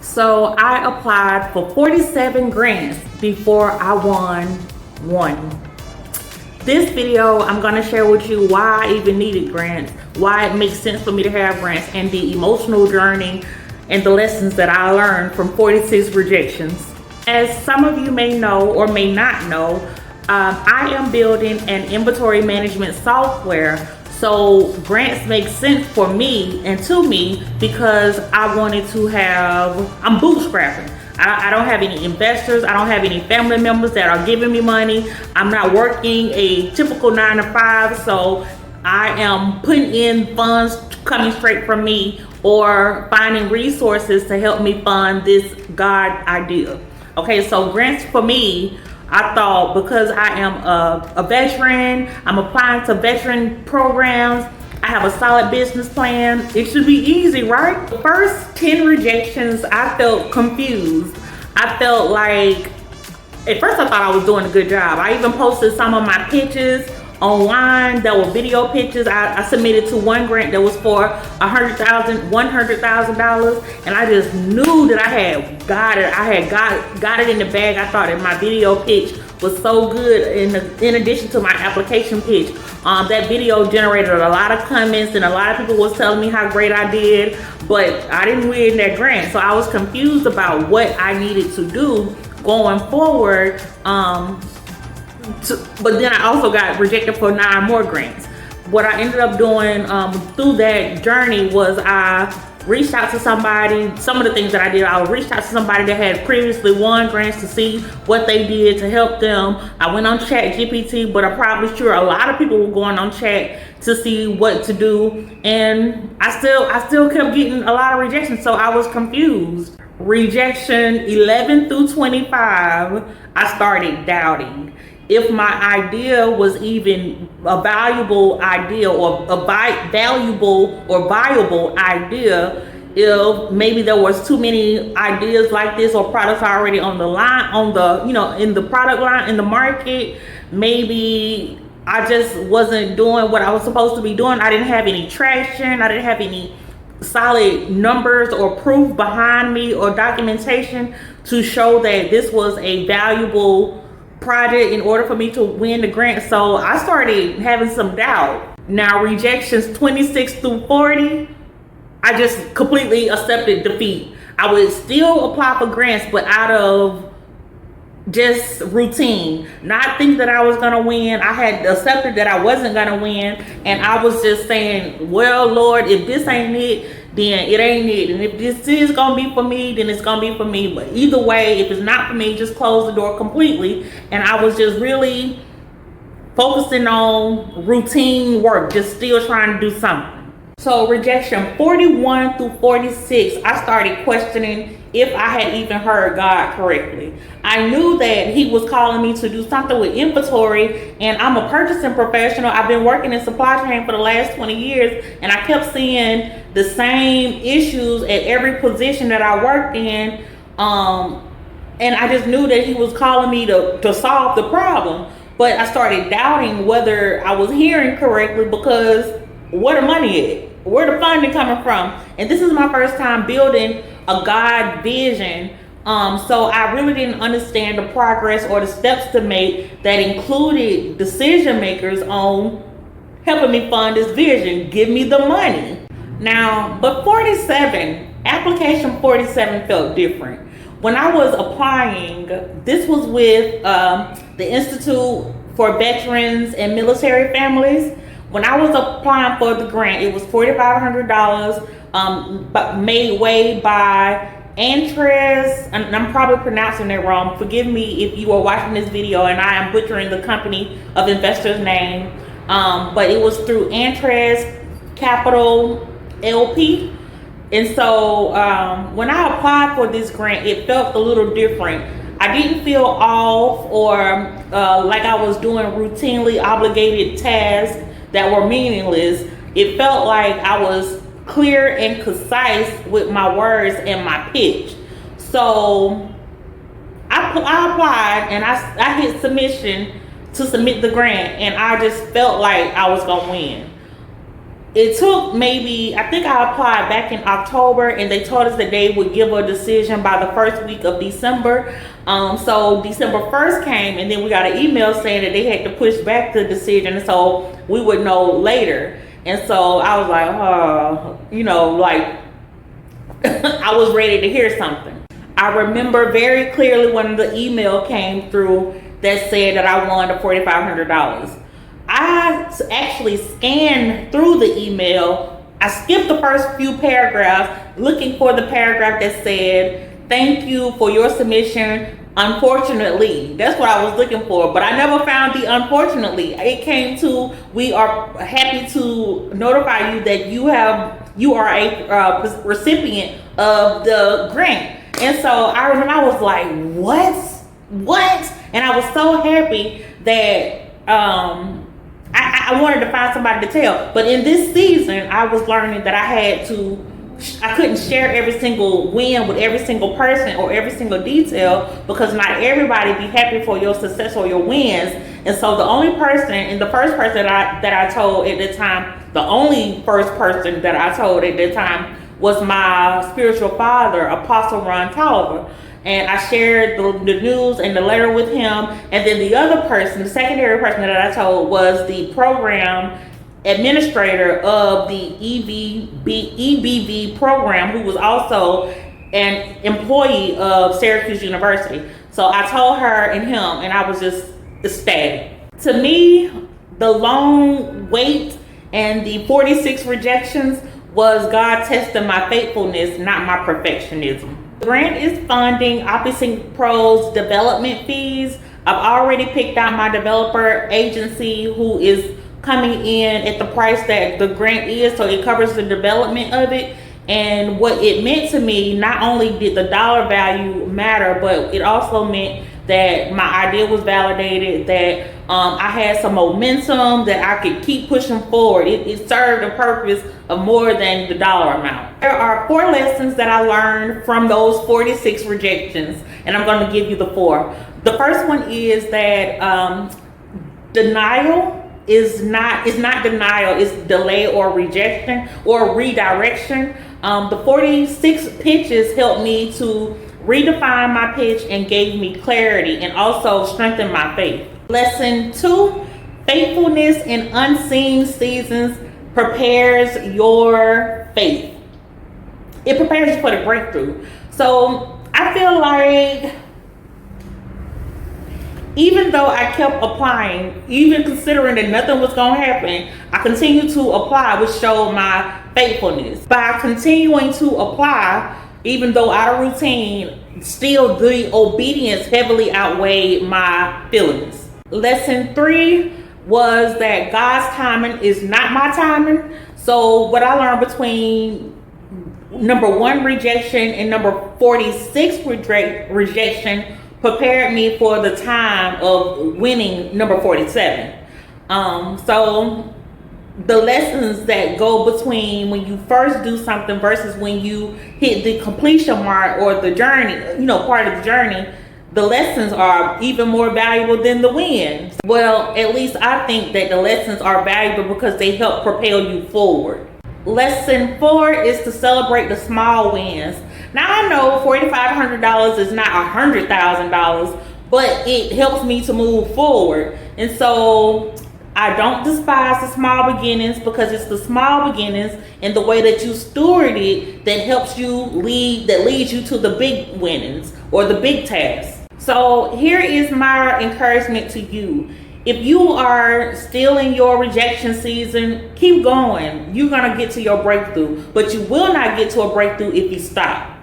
So I applied for 47 grants before I won one. This video, I'm gonna share with you why I even needed grants, why it makes sense for me to have grants, and the emotional journey and the lessons that I learned from 46 rejections. As some of you may know or may not know, I am building an inventory management software. So grants make sense for me and to me because I wanted to I'm bootstrapping. I don't have any investors. I don't have any family members that are giving me money. I'm not working a typical 9 to 5. So I am putting in funds coming straight from me or finding resources to help me fund this God idea. Okay, so grants for me, I thought because I am a veteran, I'm applying to veteran programs, I have a solid business plan, it should be easy, right? The first 10 rejections, I felt confused. I felt like, at first I thought I was doing a good job. I even posted some of my pitches online that were video pitches. I submitted to one grant that was for $100,000, and I just knew that I had got it. I had got it in the bag. I thought that my video pitch was so good. In addition to my application pitch, that video generated a lot of comments, and a lot of people was telling me how great I did, but I didn't win that grant. So I was confused about what I needed to do going forward. But then I also got rejected for 9 more grants. What I ended up doing through that journey was I reached out to somebody. Some of the things that I did, I reached out to somebody that had previously won grants to see what they did to help them. I went on ChatGPT, but I'm probably sure a lot of people were going on Chat to see what to do, and I still kept getting a lot of rejections. So I was confused. Rejection 11 through 25, I started doubting if my idea was even a valuable idea or a valuable or viable idea, if maybe there was too many ideas like this or products already on the line, in the product line, in the market. Maybe I just wasn't doing what I was supposed to be doing. I didn't have any traction. I didn't have any solid numbers or proof behind me or documentation to show that this was a valuable project in order for me to win the grant. So I started having some doubt. Now rejections 26 through 40, I just completely accepted defeat. I would still apply for grants, but out of just routine, not think that I was gonna win. I had accepted that I wasn't gonna win, and I was just saying, well, Lord, if this ain't it, then it ain't it. And if this is gonna be for me, then it's gonna be for me. But either way, if it's not for me, just close the door completely. And I was just really focusing on routine work, just still trying to do something. So rejection 41 through 46, I started questioning if I had even heard God correctly. I knew that he was calling me to do something with inventory, and I'm a purchasing professional. I've been working in supply chain for the last 20 years, and I kept seeing the same issues at every position that I worked in. And I just knew that he was calling me to solve the problem. But I started doubting whether I was hearing correctly, because where the money at? Where the funding coming from? And this is my first time building a God vision. So I really didn't understand the progress or the steps to make that included decision makers on helping me fund this vision, give me the money. Now, but 47, application 47 felt different. When I was applying, this was with the Institute for Veterans and Military Families. When I was applying for the grant, it was $4,500, made way by Entrepreneurship, and I'm probably pronouncing it wrong. Forgive me if you are watching this video and I am butchering the company of investors' name. But it was through Entrepreneurship Capital LP. And so when I applied for this grant, it felt a little different. I didn't feel off or like I was doing routinely obligated tasks that were meaningless. It felt like I was clear and concise with my words and my pitch. So I applied and I hit submission to submit the grant, and I just felt like I was gonna win. it took maybe, I think I applied back in October, and they told us that they would give a decision by the first week of December. So December 1st came, and then we got an email saying that they had to push back the decision, so we would know later. And so I was like, like I was ready to hear something. I remember very clearly when the email came through that said that I won the $4,500. I actually scanned through the email. I skipped the first few paragraphs looking for the paragraph that said, "Thank you for your submission. Unfortunately," that's what I was looking for, but I never found the unfortunately. It came to, "We are happy to notify you that you are a recipient of the grant." And so I remember I was like, what? And I was so happy that I wanted to find somebody to tell. But in this season, I was learning that I couldn't share every single win with every single person or every single detail, because not everybody be happy for your success or your wins. And so the only person, and the first person that I told at the time, was my spiritual father, Apostle Ron Tolliver. And I shared the news and the letter with him. And then the other person, the secondary person that I told, was the program administrator of the EBV program, who was also an employee of Syracuse University. So I told her and him, and I was just ecstatic. To me, the long wait and the 46 rejections was God testing my faithfulness, not my perfectionism. The grant is funding OptiSyncPro's development fees. I've already picked out my developer agency who is coming in at the price that the grant is, so it covers the development of it. And what it meant to me, not only did the dollar value matter, but it also meant that my idea was validated, that I had some momentum, that I could keep pushing forward. It served a purpose of more than the dollar amount. There are 4 lessons that I learned from those 46 rejections, and I'm going to give you the 4. The first one is that denial is not denial, it's delay or rejection or redirection. The 46 pitches helped me to redefine my pitch and gave me clarity, and also strengthened my faith. Lesson 2, faithfulness in unseen seasons prepares your faith. It prepares you for the breakthrough. So I feel like even though I kept applying, even considering that nothing was going to happen, I continued to apply, which showed my faithfulness. By continuing to apply, even though out of routine, still the obedience heavily outweighed my feelings. Lesson 3 was that God's timing is not my timing. So what I learned between number 1 rejection and number 46 rejection prepared me for the time of winning number 47. So the lessons that go between when you first do something versus when you hit the completion mark or the journey, part of the journey, the lessons are even more valuable than the wins. Well, at least I think that the lessons are valuable because they help propel you forward. Lesson 4 is to celebrate the small wins. Now I know $4,500 is not $100,000, but it helps me to move forward. And so I don't despise the small beginnings, because it's the small beginnings and the way that you steward it that helps you leads you to the big winnings or the big tasks. So here is my encouragement to you. If you are still in your rejection season, keep going. You're going to get to your breakthrough, but you will not get to a breakthrough if you stop.